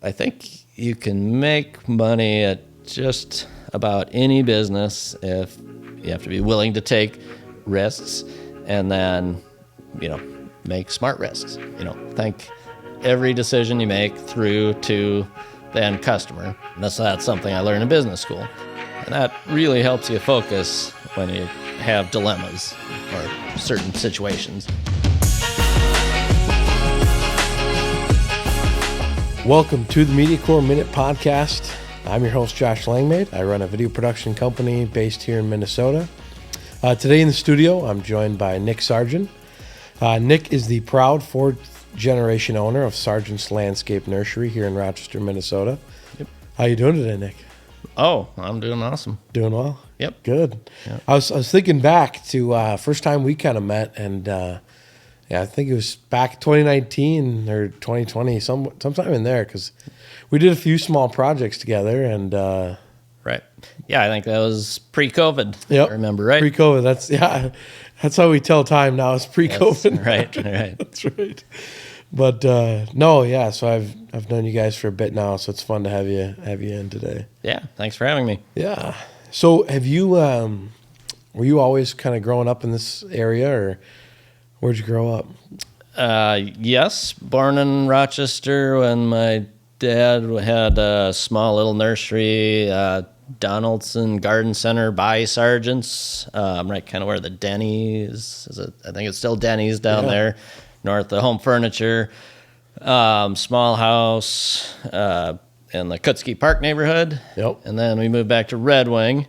I think you can make money at just about any business if you have to be willing to take risks and then, make smart risks. Think every decision you make through to the end customer. And that's something I learned in business school. And that really helps you focus when you have dilemmas or certain situations. Welcome to the Media Core Minute Podcast. I'm your host, Josh Langmaid. I run a video production company based here in Minnesota. Today in the studio, I'm joined by Nick Sargent. Nick is the proud fourth-generation owner of Sargents Landscape Nursery here in Rochester, Minnesota. Yep. How you doing today, Nick? Oh, I'm doing awesome. Doing well? Yep. Good. Yep. I was thinking back to first time we kind of met, and I think it was back 2019 or 2020, sometime in there, because we did a few small projects together, and right. Yeah, I think that was pre-COVID. Yep. I remember, right? Pre-COVID. That's how we tell time now. It's pre-COVID. That's right. That's right. But so I've known you guys for a bit now, so it's fun to have you in today. Yeah, thanks for having me. Yeah. So have you were you always kind of growing up in this area, or where'd you grow up? Yes, born in Rochester when my dad had a small little nursery, Donaldson Garden Center by Sargents, right kind of where the Denny's is. I think it's still Denny's down there, north of Home Furniture. Small house in the Kutzke Park neighborhood. Yep. And then we moved back to Red Wing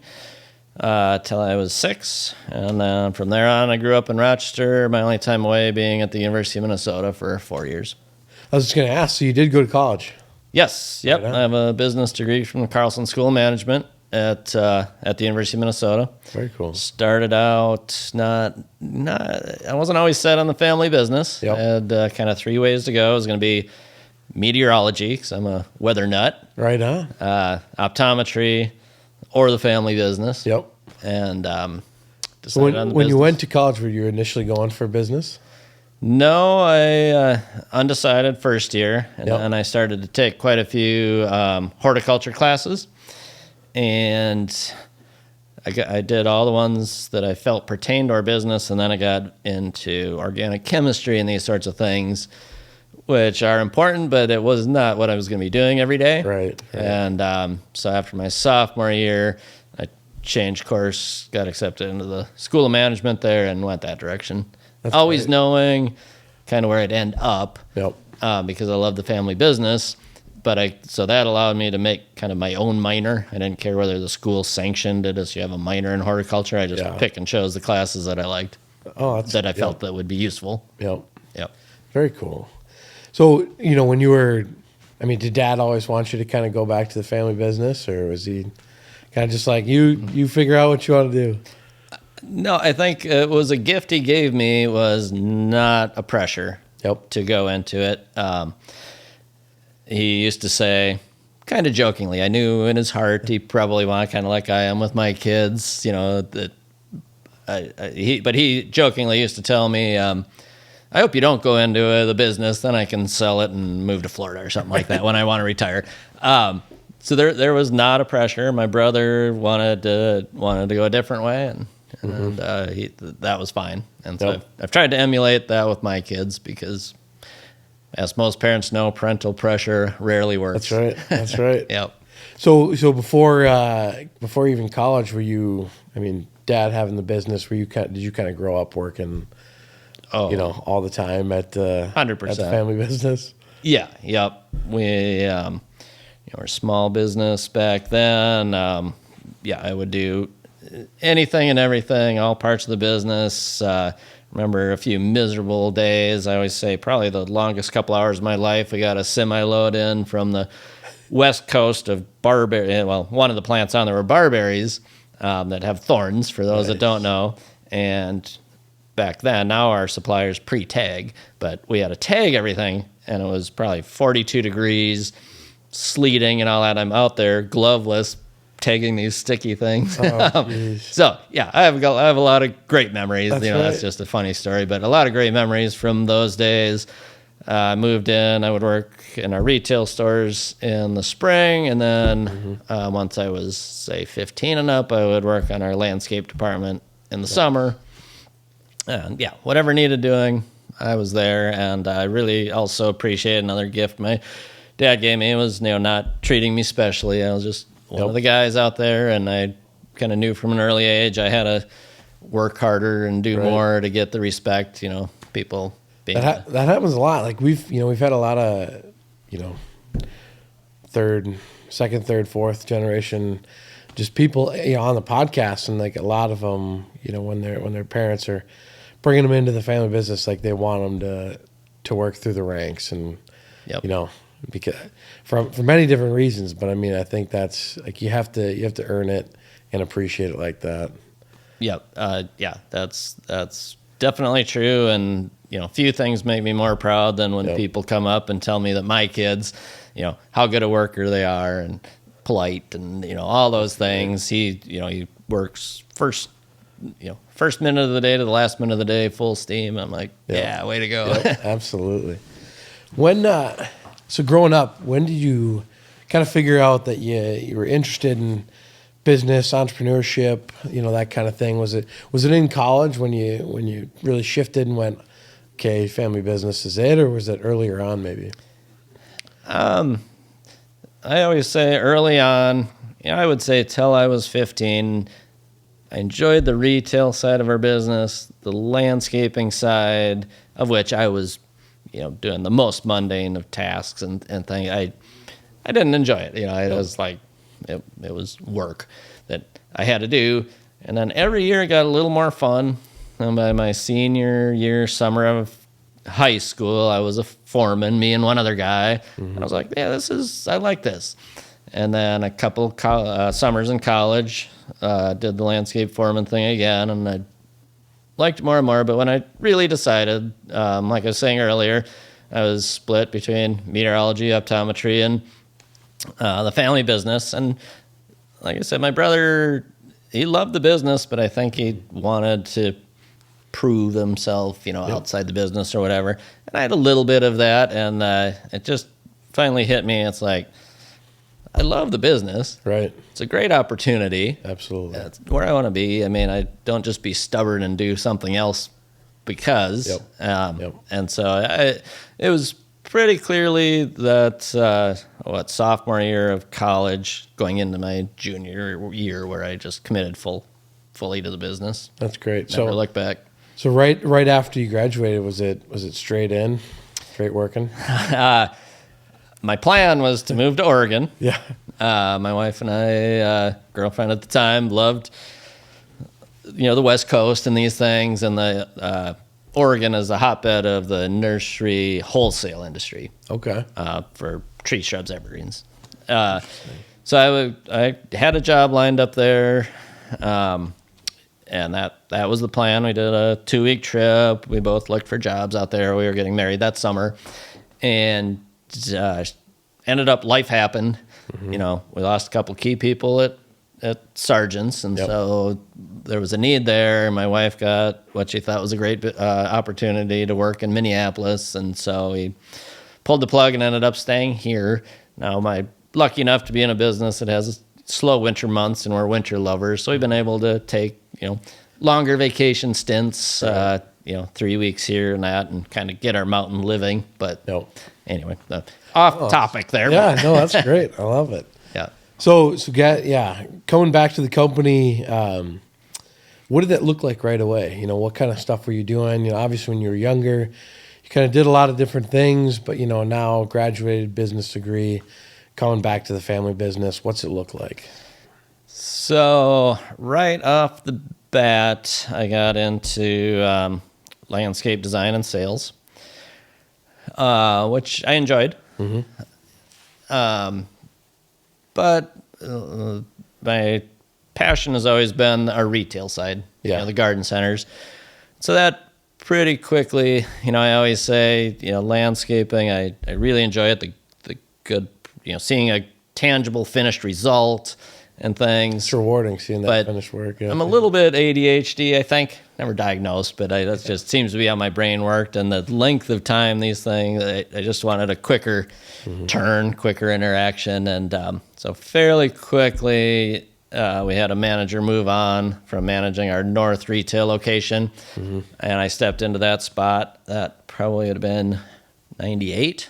till I was 6. And then from there on, I grew up in Rochester, my only time away being at the University of Minnesota for 4 years. I was just going to ask, so you did go to college? Yes. Yep. Right on. I have a business degree from the Carlson School of Management at the University of Minnesota. Very cool. Started out I wasn't always set on the family business. Yep. I had kind of 3 ways to go. It was going to be meteorology, because I'm a weather nut. Right on. Optometry, or the family business. Yep. And So decided on the when you business. went to college, were you initially going for business? No, I undecided first year, and Yep. then I started to take quite a few horticulture classes, and I did all the ones that I felt pertained to our business, and then I got into organic chemistry and these sorts of things, which are important, but it was not what I was going to be doing every day. Right. And so after my sophomore year, I changed course, got accepted into the School of Management there, and went that direction. That's Always great. knowing kind of where I'd end up, Yep. because I love the family business. But so that allowed me to make kind of my own minor. I didn't care whether the school sanctioned it as you have a minor in horticulture. I just pick and chose the classes that I liked, that I felt that would be useful. Yep. Yep. Very cool. So, when you were, did Dad always want you to kind of go back to the family business, or was he kind of just like, you figure out what you want to do? No, I think it was a gift he gave me, was not a pressure to go into it. He used to say, kind of jokingly, I knew in his heart he probably wanted, kind of like I am with my kids, that but he jokingly used to tell me, I hope you don't go into the business, then I can sell it and move to Florida or something like that when I want to retire. So there was not a pressure. My brother wanted to go a different way, and that was fine. And so I've tried to emulate that with my kids, because as most parents know, parental pressure rarely works. That's right. Yep. So before even college, were you, Dad having the business, did you kind of grow up working, all the time at the 100%. at the family business? Yeah. Yep. We were a small business back then. I would do anything and everything, all parts of the business. Remember a few miserable days. I always say probably the longest couple hours of my life. We got a semi-load in from the west coast of barberry. Well, one of the plants on there were barberries that have thorns, for those that don't know. And back then, now our suppliers pre-tag, but we had to tag everything, and it was probably 42 degrees, sleeting and all that. I'm out there gloveless, tagging these sticky things. So yeah, I have a lot of great memories. That's just a funny story, but a lot of great memories from those days. moved in. I would work in our retail stores in the spring, and then once I was, say, 15 and up, I would work on our landscape department in the summer. And yeah, whatever needed doing, I was there. And I really also appreciate another gift my dad gave me was, not treating me specially. I was just one of the guys out there, and I kind of knew from an early age I had to work harder and do more to get the respect, people being that happens a lot. Like we've had a lot of, second, third, fourth generation, just people, on the podcast, and like a lot of them, when their parents are bringing them into the family business, like they want them to work through the ranks, and because for many different reasons. But I mean, I think that's like you have to earn it and appreciate it like that. Yep. Yeah, that's definitely true. And, few things make me more proud than when people come up and tell me that my kids, how good a worker they are and polite and, all those things. He works first minute of the day to the last minute of the day, full steam. I'm like, yeah, way to go. Yep, absolutely. So growing up, when did you kind of figure out that you were interested in business, entrepreneurship, that kind of thing? Was it in college when you really shifted and went, okay, family business is it, or was it earlier on maybe? I always say early on, I would say till I was 15, I enjoyed the retail side of our business, the landscaping side of which I was, doing the most mundane of tasks and things. I didn't enjoy it. It was like, it was work that I had to do. And then every year it got a little more fun. And by my senior year, summer of high school, I was a foreman, me and one other guy. And I was like, yeah, I like this. And then a couple summers in college, did the landscape foreman thing again. And I liked it more and more. But when I really decided, like I was saying earlier, I was split between meteorology, optometry, and the family business. And like I said, my brother, he loved the business, but I think he wanted to prove himself, outside the business or whatever. And I had a little bit of that, and it just finally hit me. It's like, I love the business. Right. It's a great opportunity. Absolutely. That's where I want to be. I mean, I don't just be stubborn and do something else because. And so it was pretty clearly that sophomore year of college, going into my junior year, where I just committed fully to the business. That's great. Never looked back. So right after you graduated, was it straight working? My plan was to move to Oregon. Yeah. My wife and I, girlfriend at the time, loved the West Coast and these things, and the Oregon is a hotbed of the nursery wholesale industry. Okay. For tree, shrubs, evergreens. So I had a job lined up there, and that was the plan. We did a 2-week trip. We both looked for jobs out there. We were getting married that summer, and ended up, life happened. We lost a couple key people at Sargents, and so there was a need there. My wife got what she thought was a great opportunity to work in Minneapolis, and so we pulled the plug and ended up staying here. Now, I'm lucky enough to be in a business that has slow winter months, and we're winter lovers, so we've been able to take longer vacation stints, 3 weeks here and that, and kind of get our mountain living. But anyway, off topic there. Yeah, no, that's great. I love it. Yeah. So coming back to the company, what did that look like right away? What kind of stuff were you doing? Obviously when you were younger, you kind of did a lot of different things, but now graduated business degree, coming back to the family business, what's it look like? So right off the bat, I got into landscape design and sales, which I enjoyed. But my passion has always been our retail side, the garden centers. So that pretty quickly, I always say, landscaping, I really enjoy it. The good, seeing a tangible finished result, and things. It's rewarding seeing that But finished work. Yeah. I'm a little bit ADHD, I think. Never diagnosed, but that just seems to be how my brain worked. And the length of time these things, I just wanted a quicker turn, quicker interaction. And so fairly quickly, we had a manager move on from managing our North retail location. And I stepped into that spot. That probably would have been 98.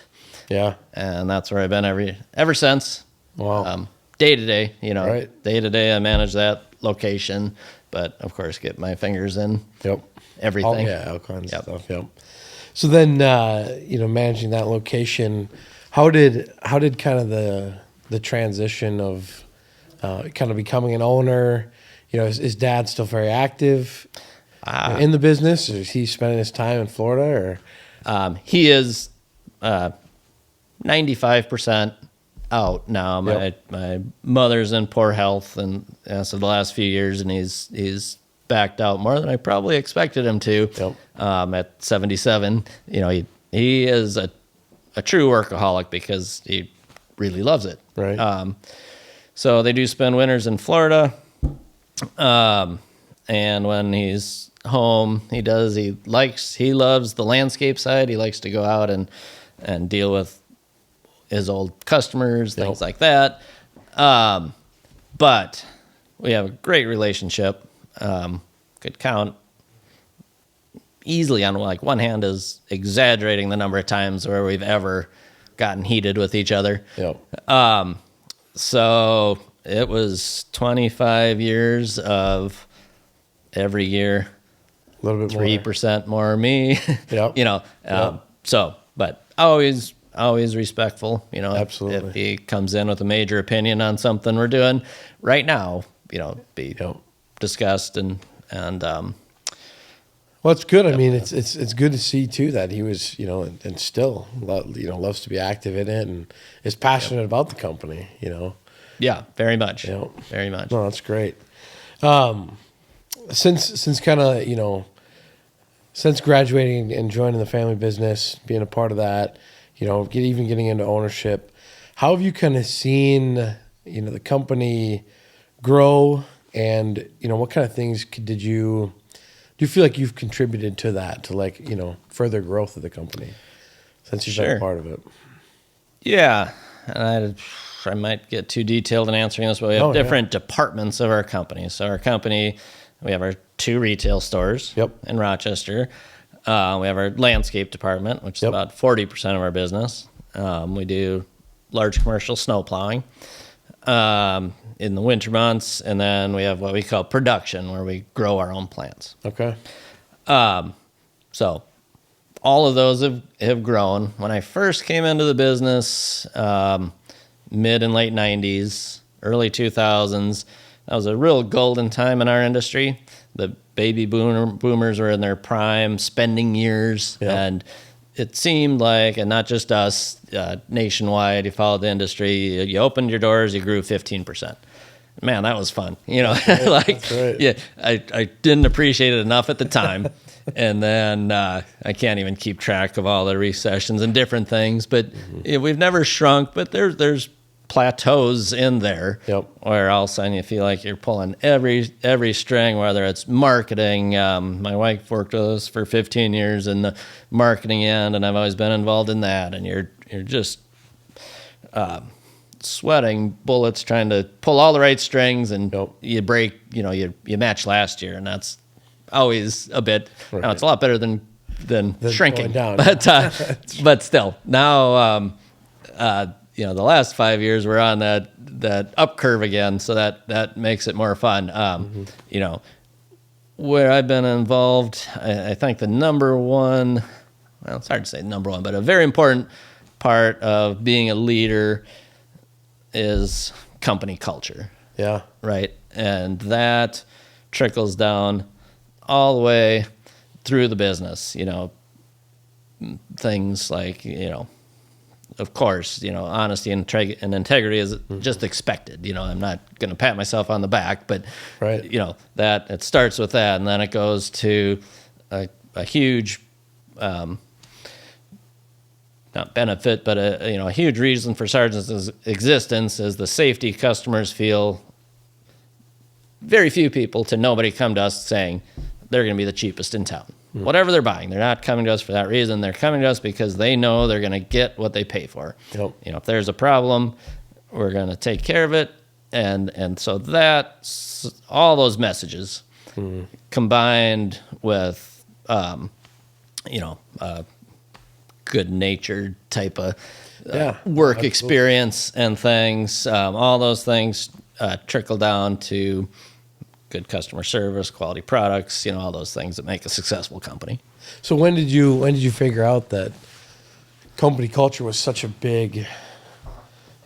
Yeah. And that's where I've been ever since. Wow. Day to day, Right. day to day, I manage that location, but of course, get my fingers in everything. All kinds of stuff. Yep. So then, managing that location, how did kind of the transition of kind of becoming an owner? Is Dad still very active in the business? Or is he spending his time in Florida? Or He is 95% out now. My mother's in poor health, and so the last few years, and he's backed out more than I probably expected him to. At 77, he is a true workaholic because he really loves it. Right. So they do spend winters in Florida, and when he's home, he loves the landscape side. He likes to go out and deal with his old customers, things like that. But we have a great relationship. Could count easily on like one hand is exaggerating the number of times where we've ever gotten heated with each other. So it was 25 years of every year, a little bit 3% more me. Yep. So, but always respectful, Absolutely. if he comes in with a major opinion on something we're doing right now, be discussed and well, it's good. I mean, it's good to see too that he was, and still, loves to be active in it and is passionate about the company, Yeah, very much. Very much. No, that's great. Since kind of, since graduating and joining the family business, being a part of that, even getting into ownership, how have you kind of seen, the company grow, and, what kind of things do you feel like you've contributed to that, to further growth of the company since you've been a part of it? Yeah. And I might get too detailed in answering this, but we have different departments of our company. So our company, we have our 2 retail stores in Rochester. We have our landscape department, which is about 40% of our business. We do large commercial snow plowing in the winter months, and then we have what we call production, where we grow our own plants. Okay. So all of those have grown. When I first came into the business, mid and late 90s, early 2000s, that was a real golden time in our industry. The baby boomers were in their prime spending years, and it seemed like, and not just us, nationwide, you followed the industry, you opened your doors, you grew 15%. Man, that was fun. That's right. Yeah, I didn't appreciate it enough at the time. And then I can't even keep track of all the recessions and different things, but we've never shrunk, but there's plateaus in there where all of a sudden you feel like you're pulling every string, whether it's marketing. My wife worked with us for 15 years in the marketing end, and I've always been involved in that. And you're just sweating bullets trying to pull all the right strings, and you break, you match last year, and that's always a bit. Right. Now it's a lot better than shrinking down. But still now. The last 5 years we're on that up curve again, so that makes it more fun. Where I've been involved, I think the number one, well, it's hard to say number one, but a very important part of being a leader is company culture. Yeah. Right. And that trickles down all the way through the business, things like, of course, honesty and integrity is just expected. I'm not going to pat myself on the back, but that it starts with that, and then it goes to a huge, not benefit, but a huge reason for Sargents' existence is the safety customers feel very few people to nobody come to us saying they're going to be the cheapest in town. Whatever they're buying, they're not coming to us for that reason. They're coming to us because they know they're going to get what they pay for. Yep. If there's a problem, we're going to take care of it. And so that's all those messages combined with, good-natured type of work experience and things. All those things trickle down to good customer service, quality products, all those things that make a successful company. So when did you figure out that company culture was such a big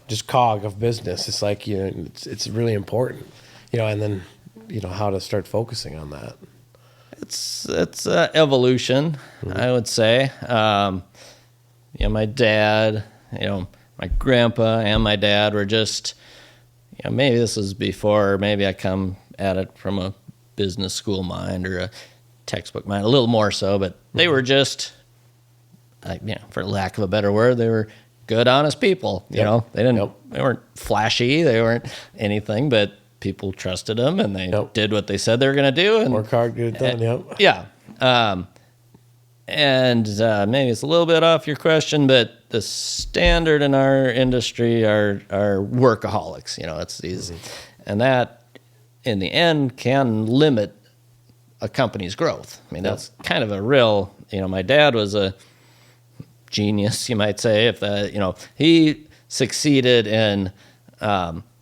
just cog of business? It's like, it's really important, and then, how to start focusing on that. It's evolution, I would say. My dad, my grandpa and my dad were just, maybe this was before, maybe I come at it from a business school mind or a textbook mind, a little more so, but they were just, for lack of a better word, they were good, honest people. They weren't flashy, they weren't anything, but people trusted them and they did what they said they were going to do. And work hard, get it done. Yeah. And maybe it's a little bit off your question, but the standard in our industry are workaholics. It's these, and that in the end can limit a company's growth. I mean, that's kind of a real. My dad was a genius, you might say, if that. He succeeded in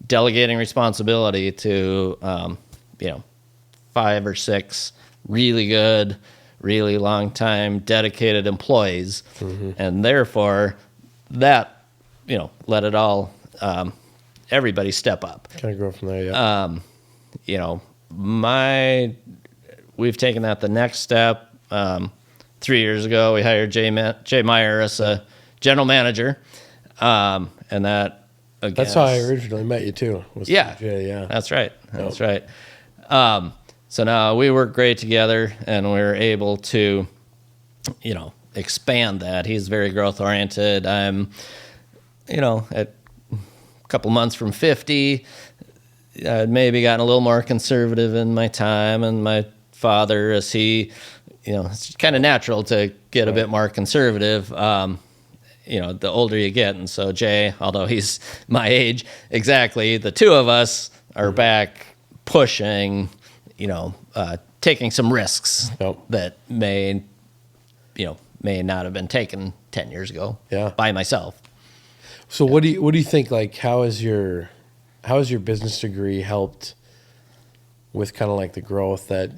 delegating responsibility to 5 or 6 really good, really long time dedicated employees, and therefore that let it all everybody step up. Kind of grow from there. We've taken that the next step. 3 years ago, we hired Jay Meyer as a general manager, and that. Again, that's how I originally met you too. Jay, that's right. That's right. So now we work great together, and we're able to, expand that. He's very growth oriented. I'm, at a couple months from 50. I'd maybe gotten a little more conservative in my time, and my father, as he, it's kind of natural to get a bit more conservative. The older you get. And so Jay, although he's my age, exactly, the two of us are back pushing, taking some risks that may not have been taken 10 years ago by myself. So what do you think, like, how has your business degree helped with kind of like the growth that,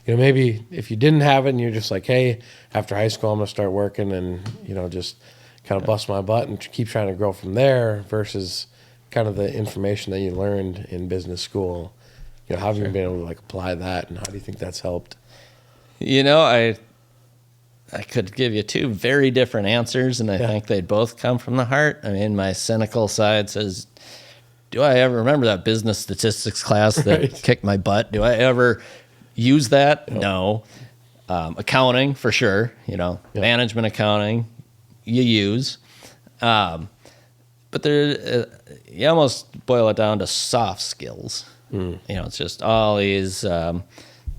maybe if you didn't have it and you're just like, hey, after high school, I'm going to start working and, just kind of bust my butt and keep trying to grow from there versus kind of the information that you learned in business school. How have you been able to apply that, and how do you think that's helped? I could give you 2 very different answers, and I think they'd both come from the heart. I mean, my cynical side says, do I ever remember that business statistics class that kicked my butt? Do I ever use that? No. Accounting, for sure. Management accounting, you use. But you almost boil it down to soft skills. It's just all these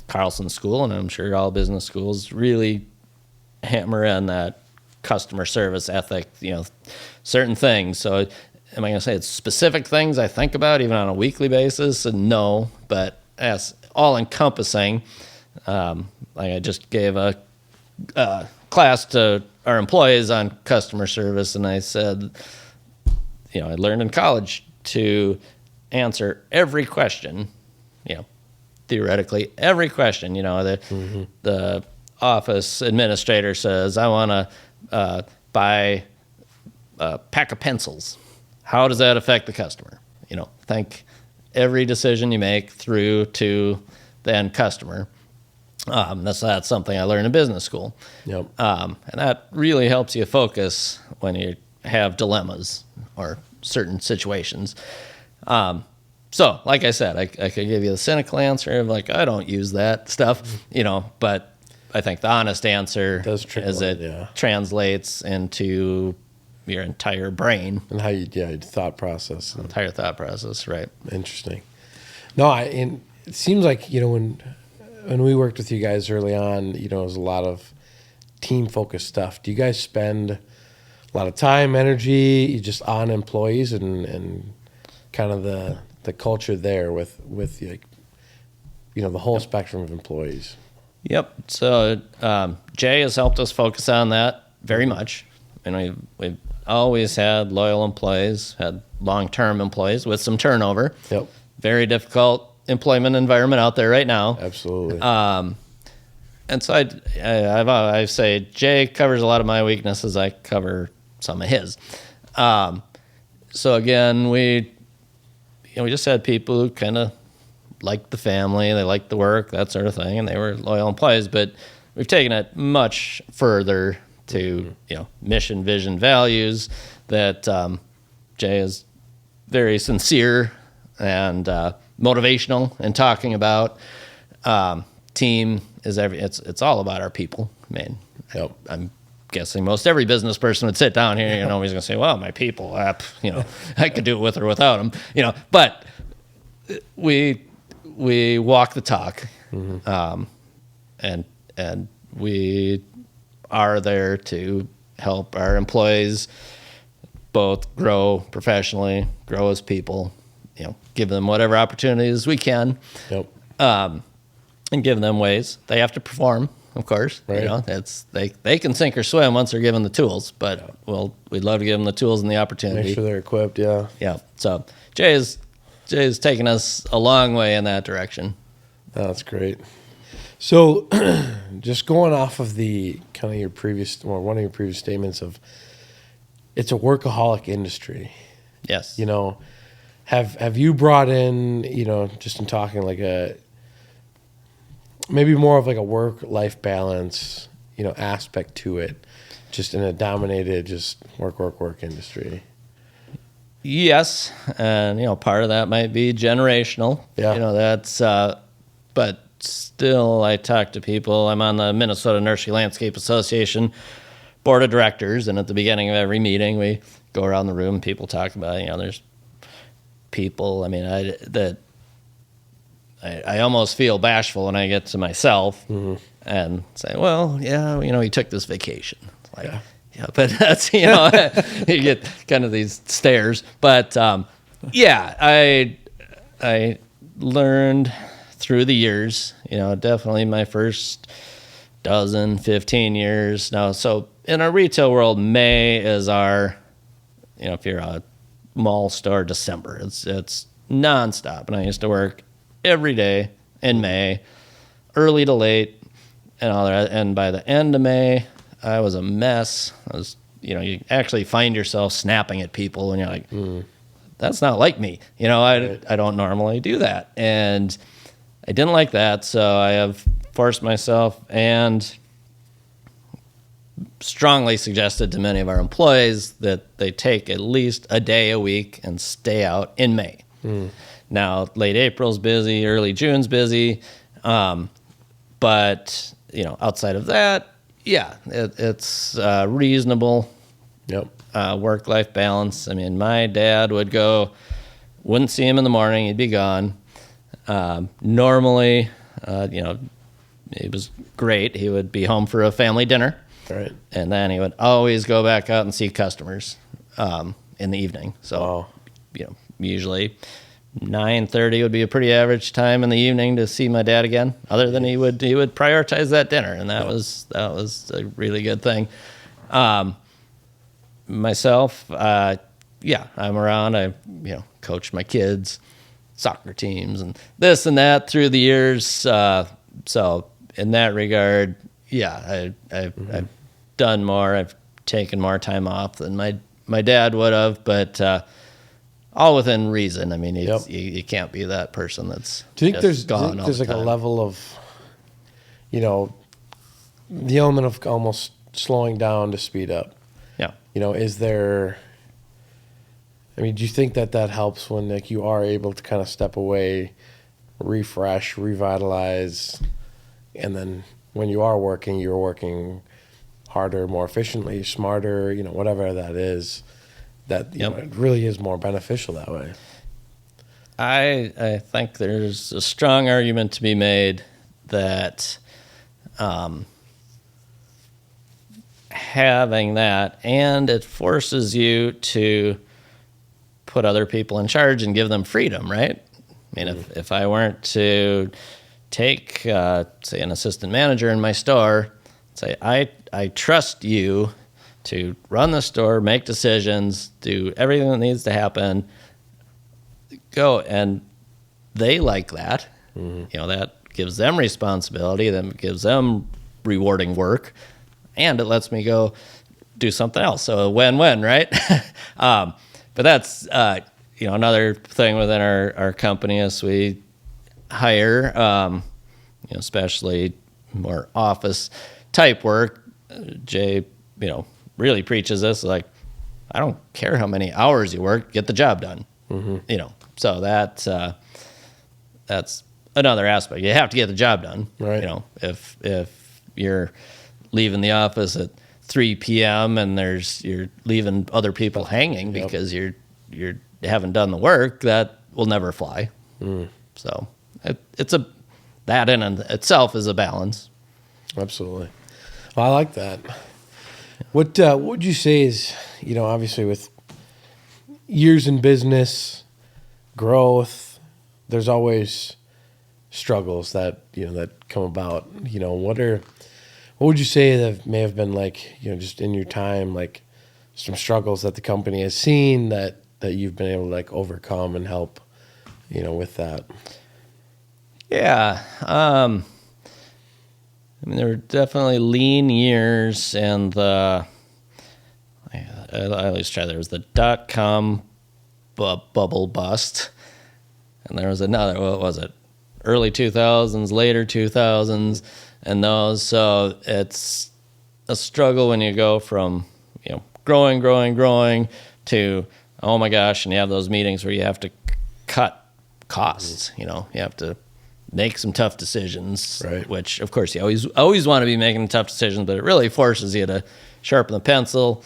Carlson School, and I'm sure all business schools really hammer in that customer service ethic, certain things. So am I going to say it's specific things I think about even on a weekly basis? And no, but as all encompassing, like I just gave a class to our employees on customer service, and I said, I learned in college to answer every question, theoretically every question. The office administrator says, I want to buy a pack of pencils. How does that affect the customer? Think every decision you make through to the end customer. That's something I learned in business school. Yep. And that really helps you focus when you have dilemmas or certain situations. So, like I said, I could give you the cynical answer of I don't use that stuff, but I think the honest answer is it translates into your entire brain. And how your thought process. Entire thought process, right. Interesting. No, it seems like, when we worked with you guys early on, it was a lot of team focused stuff. Do you guys spend a lot of time, energy just on employees and kind of the culture there with like, the whole spectrum of employees? Yep. So Jay has helped us focus on that very much. And we've always had loyal employees, had long-term employees with some turnover. Yep. Very difficult employment environment out there right now. Absolutely. And so I say Jay covers a lot of my weaknesses. I cover some of his. So again, we just had people who kind of liked the family, they liked the work, that sort of thing, and they were loyal employees. But we've taken it much further to mission, vision, values. That Jay is very sincere and motivational in talking about. Team is it's all about our people. I mean, Yep. I'm guessing most every business person would sit down here, he's going to say, well, my people, I could do it with or without them, but we walk the talk. And we are there to help our employees both grow professionally, grow as people, give them whatever opportunities we can. Yep. And give them ways. They have to perform, of course. Right. They can sink or swim once they're given the tools, but we'd love to give them the tools and the opportunity. Make sure they're equipped. Yeah. Yeah. So Jay's taken us a long way in that direction. Oh, that's great. So, just going off of the kind of one of your previous statements of, it's a workaholic industry. Yes. Have you brought in, just in talking like maybe more of like a work-life balance, aspect to it, just in a dominated just work industry? Yes, and part of that might be generational. Yeah. That's but still I talk to people. I'm on the Minnesota Nursery Landscape Association board of directors, and at the beginning of every meeting we go around the room and people talk about, there's people, I almost feel bashful when I get to myself and say, well, he took this vacation. Like, yeah, but that's, you get kind of these stares. But, I learned through the years, definitely my first 15 years now. So in our retail world, May is our, if you're a mall store, December, it's nonstop. And I used to work every day in May, early to late and all that. And by the end of May, I was a mess. I was, you actually find yourself snapping at people and you're like, that's not like me. I don't normally do that. And I didn't like that. So I have forced myself and strongly suggested to many of our employees that they take at least a day a week and stay out in May. Now, late April's busy, early June's busy. But, outside of that, it's reasonable. Yep. Work-life balance. My dad wouldn't see him in the morning. He'd be gone. Normally, it was great. He would be home for a family dinner. Right. And then he would always go back out and see customers in the evening. So, usually 9:30 would be a pretty average time in the evening to see my dad again. Other than he would prioritize that dinner, and that was a really good thing. Myself, I'm around. I coach my kids, soccer teams, and this and that through the years. So in that regard, I've done more. I've taken more time off than my dad would have, but all within reason. You can't be that person that's. Do you think there's like time. a level of, the element of almost slowing down to speed up? Yeah. Is there? Do you think that helps when you are able to kind of step away, refresh, revitalize, and then when you are working, you're working harder, more efficiently, smarter, whatever that is, that it really is more beneficial that way. I think there's a strong argument to be made that having that, and it forces you to put other people in charge and give them freedom, right? I mean, if I weren't to take, say, an assistant manager in my store, say, I trust you to run the store, make decisions, do everything that needs to happen, go, and they like that. That gives them responsibility, then gives them rewarding work, and it lets me go do something else. So a win-win, right? But that's another thing within our company is we hire, especially more office type work. Jay, really preaches this, like, I don't care how many hours you work, get the job done. So that's another aspect. You have to get the job done. Right. If you're leaving the office at 3 p.m. and you're leaving other people hanging because you haven't done the work, that will never fly. So that in itself is a balance. Absolutely. Well, I like that. What would you say is, obviously with years in business, growth, there's always struggles that come about. What would you say that may have been like, just in your time, like some struggles that the company has seen that you've been able to like overcome and help, with that? Yeah. There were definitely lean years, and I always try. There was the .com bubble bust, and there was another. What was it? Early 2000s, later 2000s, and those. So it's a struggle when you go from growing to, oh my gosh, and you have those meetings where you have to cut costs. You have to make some tough decisions, right. Which of course you always want to be making tough decisions, but it really forces you to sharpen the pencil.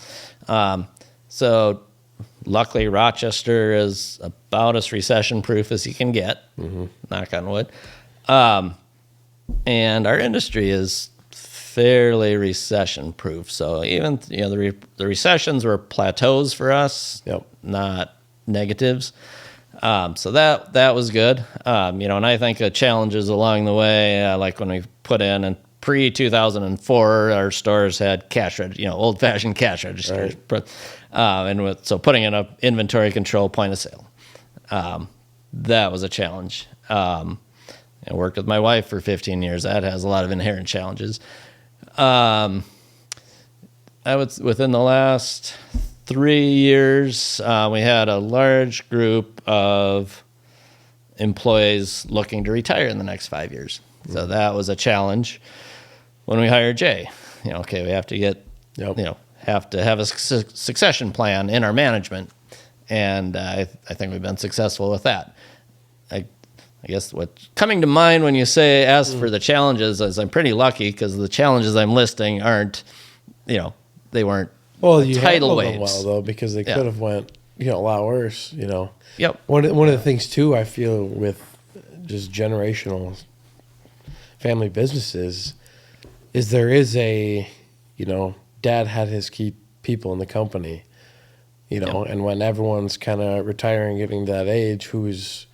So luckily Rochester is about as recession proof as you can get, knock on wood. And our industry is fairly recession proof. So even the recessions were plateaus for us, not negatives. So that was good. And I think the challenges along the way, like when we put in and pre-2004, our stores had old-fashioned cash registers. Right. So putting in a inventory control point of sale, that was a challenge. I worked with my wife for 15 years. That has a lot of inherent challenges. Within the last 3 years, we had a large group of employees looking to retire in the next 5 years. So that was a challenge. When we hired Jay, we have to get, have to have a succession plan in our management, and I think we've been successful with that. I guess what's coming to mind when you ask for the challenges is I'm pretty lucky because the challenges I'm listing aren't, they weren't. Well, you tidal handled them waves. well though, because they could have went, a lot worse. Yep. One of the things too, I feel with just generational family businesses, is there is a, dad had his key people in the company, and when everyone's kind of retiring, getting to that age, who's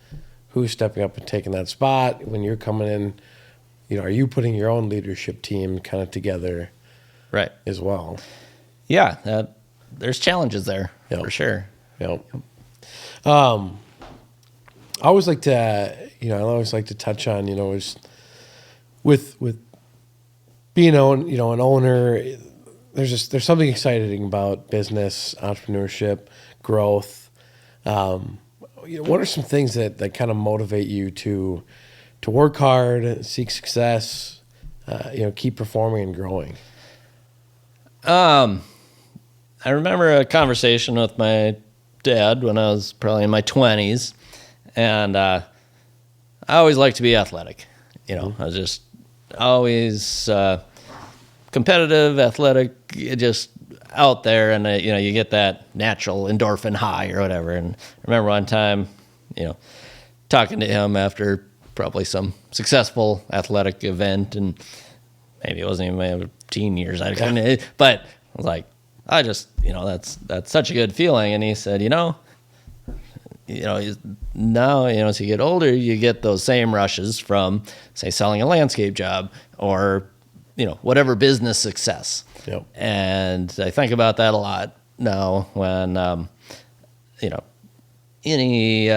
stepping up and taking that spot when you're coming in, are you putting your own leadership team kind of together, right, as well? Yeah, there's challenges there for sure. Yep. I always like to, touch on, is with being an owner. There's something exciting about business, entrepreneurship, growth. What are some things that kind of motivate you to work hard, seek success, keep performing and growing? I remember a conversation with my dad when I was probably in my 20s, and I always liked to be athletic. I was just always competitive, athletic, just out there, and you get that natural endorphin high or whatever. And I remember one time, talking to him after probably some successful athletic event, and maybe it wasn't even my teen years. But I was like, that's such a good feeling. And he said, now, as you get older, you get those same rushes from, say, selling a landscape job or, whatever business success. Yep. And I think about that a lot now when, any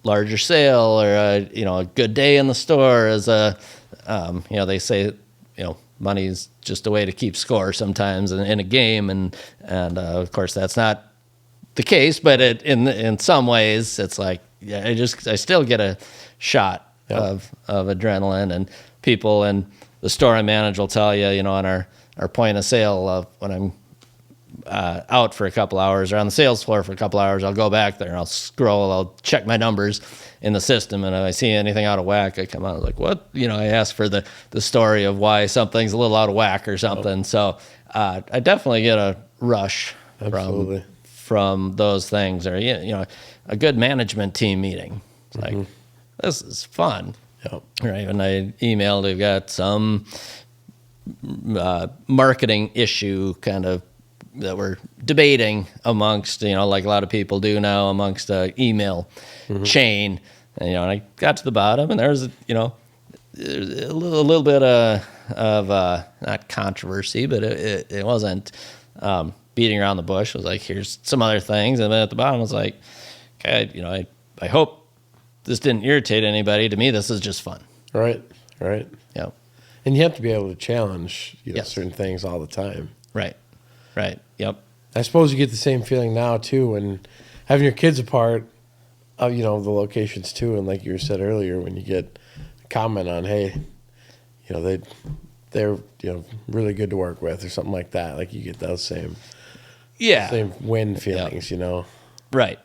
larger sale or a good day in the store is they say, money's just a way to keep score sometimes in a game, and of course that's not the case, but in some ways it's like, I still get a shot of adrenaline, and people in the store I manage will tell you, on our point of sale of when I'm out for a couple hours or on the sales floor for a couple hours, I'll go back there and I'll check my numbers in the system, and if I see anything out of whack, I come out like, what? I ask for the story of why something's a little out of whack or something. So I definitely get a rush from those things, or a good management team meeting. It's like, this is fun. Yep. Right. When I emailed, we've got some marketing issue kind of that we're debating amongst, like a lot of people do now, amongst a email chain. And, and I got to the bottom, and there's, there's a little bit of not controversy, but it wasn't beating around the bush. It was like, here's some other things. And then at the bottom, I was like, okay, I hope this didn't irritate anybody. To me, this is just fun. Right. Yeah. And you have to be able to challenge certain things all the time. Right. Yep. I suppose you get the same feeling now too when having your kids apart of the locations too, and like you said earlier, when you get a comment on, hey, they're really good to work with or something like that, like you get those same win feelings. Right.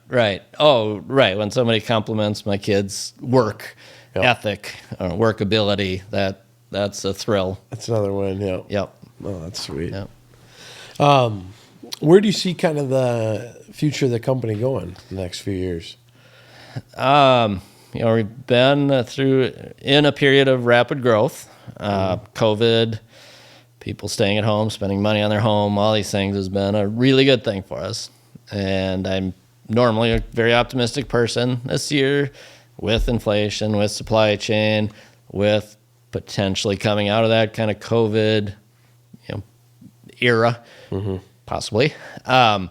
Oh, right. When somebody compliments my kids' work ethic or work ability, that's a thrill. That's another win. Yep. Oh, that's sweet. Yep. Where do you see kind of the future of the company going the next few years? We've been in a period of rapid growth. COVID, people staying at home, spending money on their home, all these things has been a really good thing for us. And I'm normally a very optimistic person. This year, with inflation, with supply chain, with potentially coming out of that kind of COVID era, possibly. I'm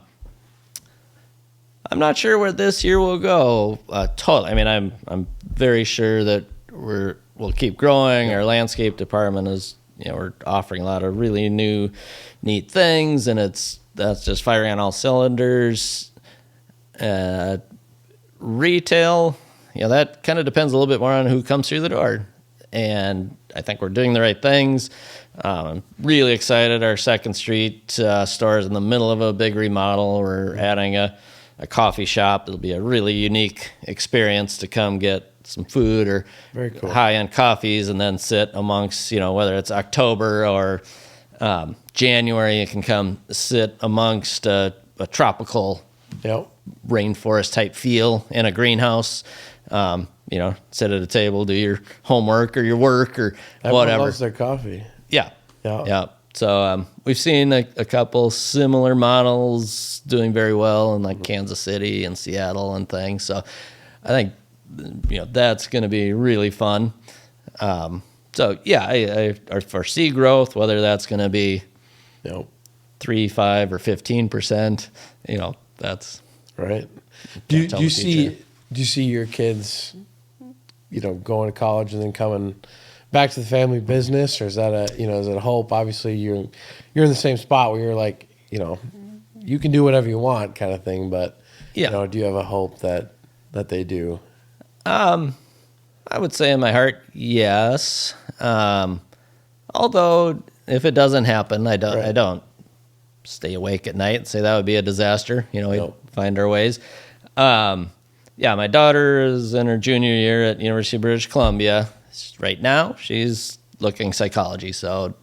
not sure where this year will go. Totally. I mean, I'm very sure that we'll keep growing. Our landscape department is, we're offering a lot of really new, neat things, and that's just firing on all cylinders. Retail, that kind of depends a little bit more on who comes through the door. And I think we're doing the right things. I'm really excited. Our 2nd Street store is in the middle of a big remodel. We're adding a coffee shop. It'll be a really unique experience to come get some food or very cool high-end coffees and then sit amongst, whether it's October or January, you can come sit amongst a tropical rainforest type feel in a greenhouse. Sit at a table, do your homework or your work or Everyone whatever. loves their coffee. Yeah. So we've seen a couple similar models doing very well in like Kansas City and Seattle and things. So I think that's going to be really fun. I foresee growth, whether that's going to be 3, 5, or 15%. That's right. Do you see your kids, going to college and then coming back to the family business, or is that a hope? Obviously, you're in the same spot where you're like, you can do whatever you want, kind of thing. But do you have a hope that they do? I would say in my heart, yes. Although if it doesn't happen, I don't stay awake at night and say that would be a disaster. We find our ways. My daughter is in her junior year at University of British Columbia. Right now, she's looking psychology, so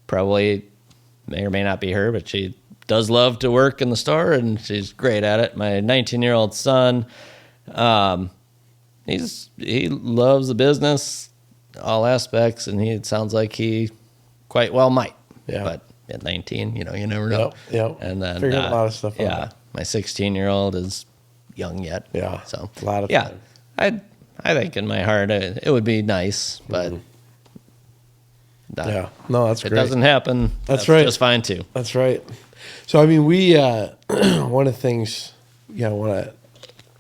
probably may or may not be her, but she does love to work in the store, and she's great at it. My 19-year-old son He loves the business, all aspects, and it sounds like he quite well might. Yeah. But at 19, you never know. Yep. And then figuring a lot of stuff out. Yeah, my 16-year-old is young yet. Yeah. So a lot of yeah, time. I think in my heart it would be nice, but Yeah. No, that's if it great. doesn't happen, that's right. just fine too. That's right. So, I mean, we, one of the things, I want to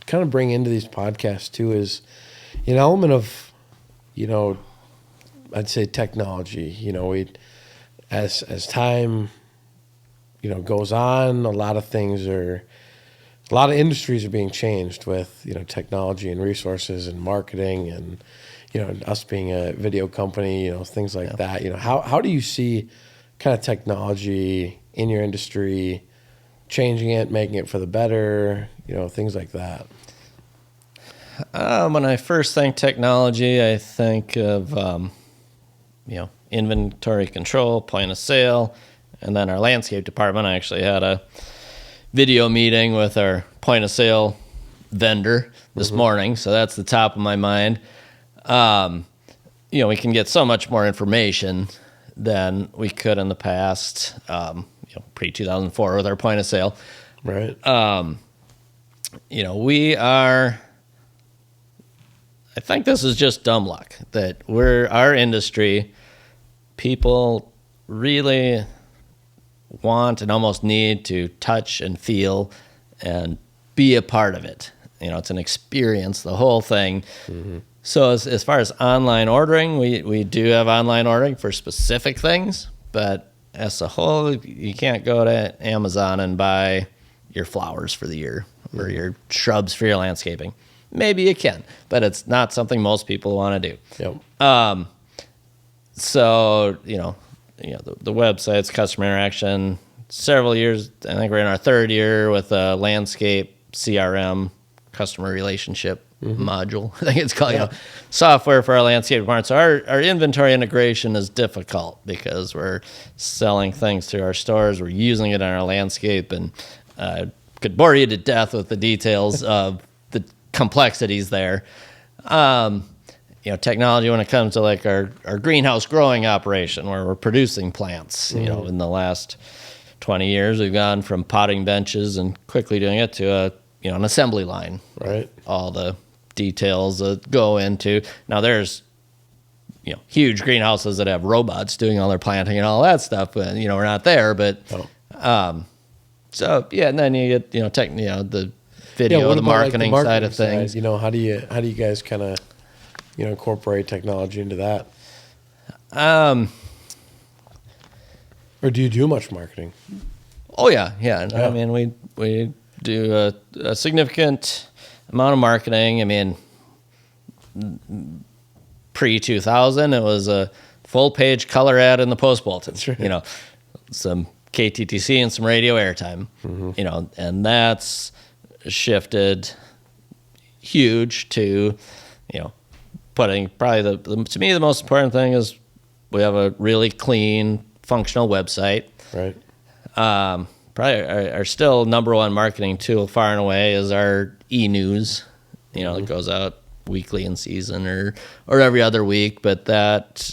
kind of bring into these podcasts too is an element of, I'd say technology. As time, goes on, a lot of industries are being changed with, technology and resources and marketing and, us being a video company, things like that. How do you see kind of technology in your industry, changing it, making it for the better, things like that? When I first think technology, I think of, inventory control, point of sale, and then our landscape department. I actually had a video meeting with our point of sale vendor this morning, so that's the top of my mind. We can get so much more information than we could in the past, pre-2004 with our point of sale. Right. I think this is just dumb luck that our industry, people really want and almost need to touch and feel and be a part of it. It's an experience, the whole thing. Mm-hmm. So as far as online ordering, we do have online ordering for specific things, but as a whole, you can't go to Amazon and buy your flowers for the year or your shrubs for your landscaping. Maybe you can, but it's not something most people want to do. Yep. So, the websites, customer interaction, several years, I think we're in our third year with a landscape CRM, customer relationship module. I think it's called, software for our landscape department. So our inventory integration is difficult because we're selling things through our stores. We're using it on our landscape, and could bore you to death with the details of the complexities there. Technology when it comes to like our greenhouse growing operation where we're producing plants, in the last 20 years, we've gone from potting benches and quickly doing it to an assembly line. Right. All the details that go into. Now there's, huge greenhouses that have robots doing all their planting and all that stuff. But, we're not there, but, so yeah. And then you get, the video, the marketing side of things. How do you guys kind of, incorporate technology into that? Or do you do much marketing? Oh yeah. I mean, we do a significant amount of marketing. I mean, pre-2000, it was a full-page color ad in the Post Bulletin. Right. Some KTTC and some radio airtime. And that's shifted huge to, putting probably to me the most important thing is we have a really clean, functional website. Right. Probably our still number one marketing tool far and away is our e-news, that goes out weekly in season or every other week. But that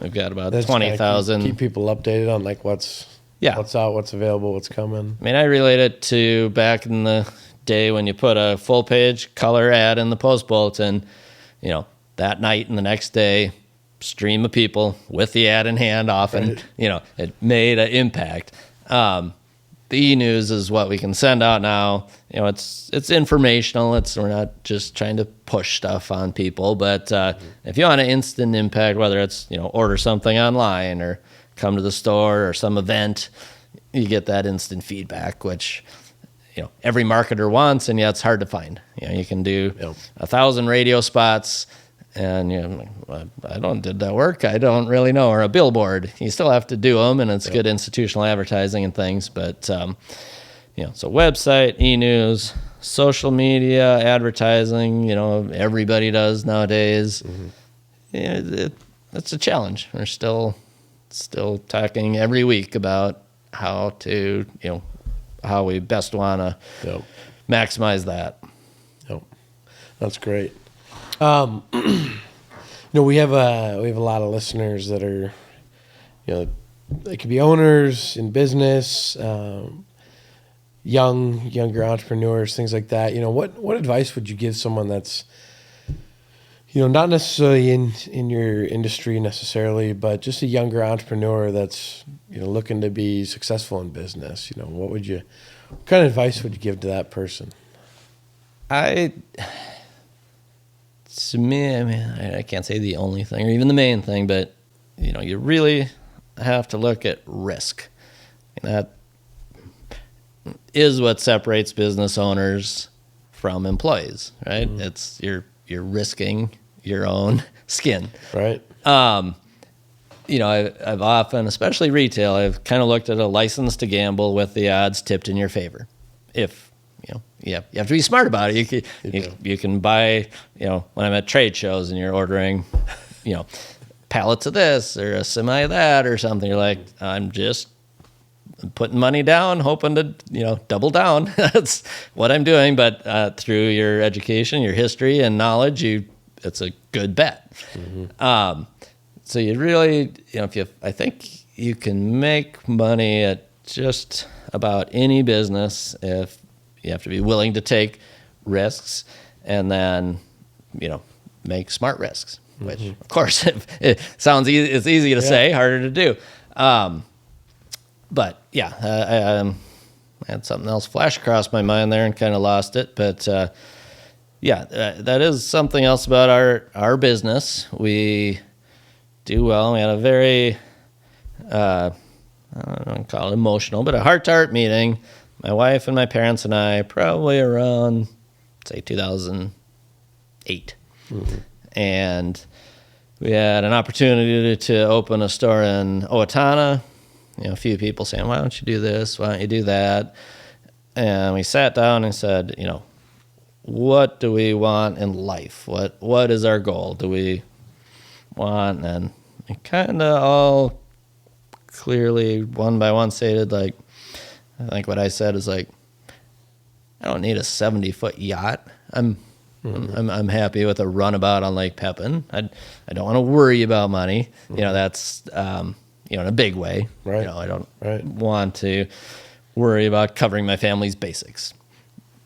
we've got about 20,000. Keep people updated on like what's out, what's available, what's coming. I mean, I relate it to back in the day when you put a full page color ad in the Post Bulletin, that night and the next day, stream of people with the ad in hand often, right. It made an impact. The e-news is what we can send out now. It's informational. We're not just trying to push stuff on people, but if you want an instant impact, whether it's, order something online or come to the store or some event, you get that instant feedback, which, every marketer wants, and it's hard to find. You can do 1,000 radio spots, and did that work? I don't really know. Or a billboard, you still have to do them, and it's good institutional advertising and things. But so website, e-news, social media, advertising. Everybody does nowadays. It's a challenge. We're still talking every week about how to how we best want to maximize that. That's great. We have a lot of listeners that are, they could be owners in business, younger entrepreneurs, things like that. What advice would you give someone that's, not necessarily in your industry necessarily, but just a younger entrepreneur that's, looking to be successful in business? What kind of advice would you give to that person? To me, I mean, I can't say the only thing or even the main thing, but you really have to look at risk. And that is what separates business owners from employees, right? Mm-hmm. It's you're risking your own skin, right? I've often, especially retail, I've kind of looked at a license to gamble with the odds tipped in your favor. If you have to be smart about it. You can buy, when I'm at trade shows and you're ordering, pallets of this or a semi of that or something. You're like, I'm just putting money down, hoping to, double down. That's what I'm doing. But through your education, your history and knowledge, it's a good bet. Mm-hmm. So you really, I think you can make money at just about any business if you have to be willing to take risks and then, make smart risks, which of course it sounds easy. It's easy to say, harder to do. But yeah, I had something else flash across my mind there and kind of lost it. But that is something else about our business. We do well. We had a very, I don't want to call it emotional, but a heart-to-heart meeting. My wife and my parents and I, probably around, say, 2008. Mm-hmm. And we had an opportunity to open a store in Owatonna. A few people saying, why don't you do this? Why don't you do that? And we sat down and said, what do we want in life? What is our goal? Do we want? And we kind of all clearly, one by one, stated, I think what I said is I don't need a 70-foot yacht. I'm happy with a runabout on Lake Pepin. I don't want to worry about money. Mm-hmm. That's in a big way. Right. I don't want to worry about covering my family's basics.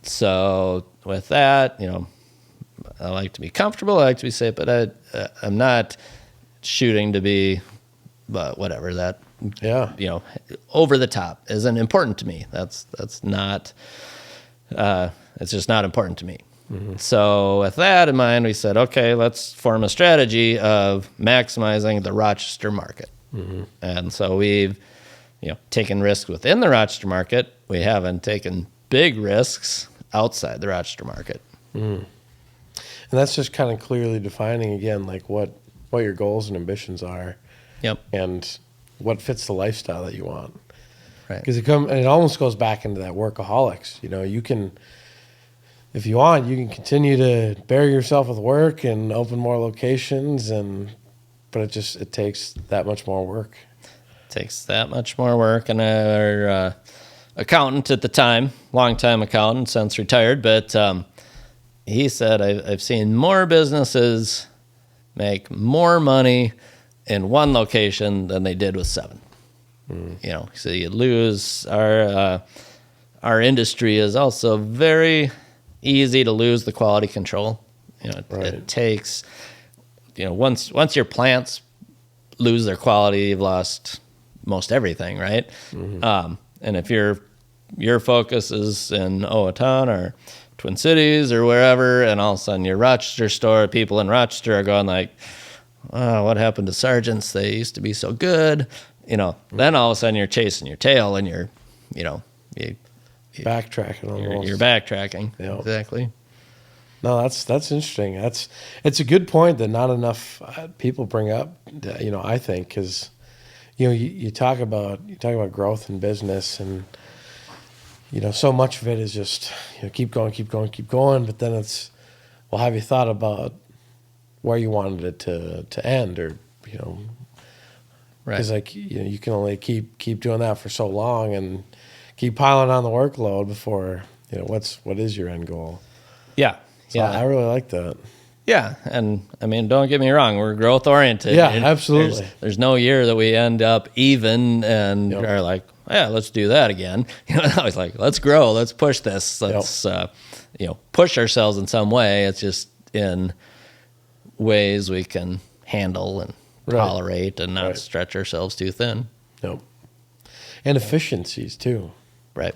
So with that, I like to be comfortable. I like to be safe, but I'm not shooting to be, whatever that. Yeah. Over the top isn't important to me. That's not, it's just not important to me. Mm-hmm. So with that in mind, we said, okay, let's form a strategy of maximizing the Rochester market. Mm-hmm. And so we've, taken risks within the Rochester market. We haven't taken big risks outside the Rochester market. Mm. And that's just kind of clearly defining again, what your goals and ambitions are. Yep. And what fits the lifestyle that you want. Right. Because it almost goes back into that workaholics. You can, if you want, you can continue to bury yourself with work and open more locations, but it takes that much more work. It takes that much more work. And our accountant at the time, longtime accountant, since retired, but he said, I've seen more businesses make more money in one location than they did with 7. So you lose our industry is also very easy to lose the quality control. It takes, once your plants lose their quality, you've lost most everything, right? Mm-hmm. And if your focus is in Owatonna or Twin Cities or wherever, and all of a sudden your Rochester store, people in Rochester are going oh, what happened to Sargents? They used to be so good. Then all of a sudden you're chasing your tail and you're backtracking almost. You're backtracking. Yep. Exactly. No, that's interesting. It's a good point that not enough people bring up. I think because you talk about growth in business, and so much of it is just keep going. But then it's, well, have you thought about where you wanted it to end, or right? Because you can only keep doing that for so long and keep piling on the workload before what is your end goal? Yeah. So I really like that. Yeah, and I mean, don't get me wrong, we're growth oriented. Yeah, absolutely. There's no year that we end up even and are like, yeah, let's do that again. I was like, let's grow, let's push this, let's push ourselves in some way. It's just in ways we can handle and tolerate and not stretch ourselves too thin. Yep. And efficiencies too. Right.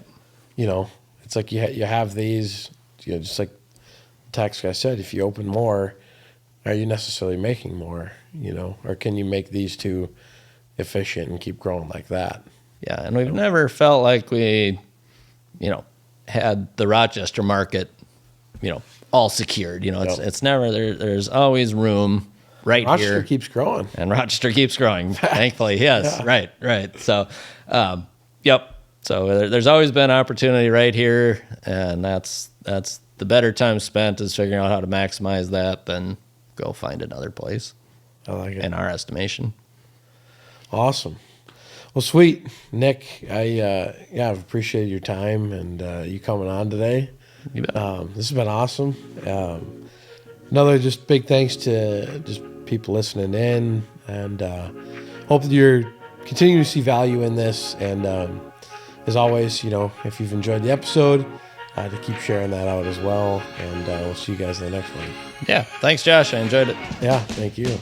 It's like you have these, just like the tax guy said, if you open more, are you necessarily making more, or can you make these two efficient and keep growing like that? Yeah. And we've never felt like we, had the Rochester market, all secured. It's never there. There's always room right Rochester here. Keeps growing. And Rochester keeps growing, thankfully. Yes, right. So, yep. So there's always been opportunity right here, and that's the better time spent is figuring out how to maximize that than go find another place. I like it. In our estimation. Awesome. Well, sweet, Nick. I've appreciated your time and you coming on today. You bet. This has been awesome. Another just big thanks to just people listening in, and hope that you're continuing to see value in this. And as always, if you've enjoyed the episode, to keep sharing that out as well. And we'll see you guys in the next one. Yeah. Thanks, Josh. I enjoyed it. Yeah. Thank you.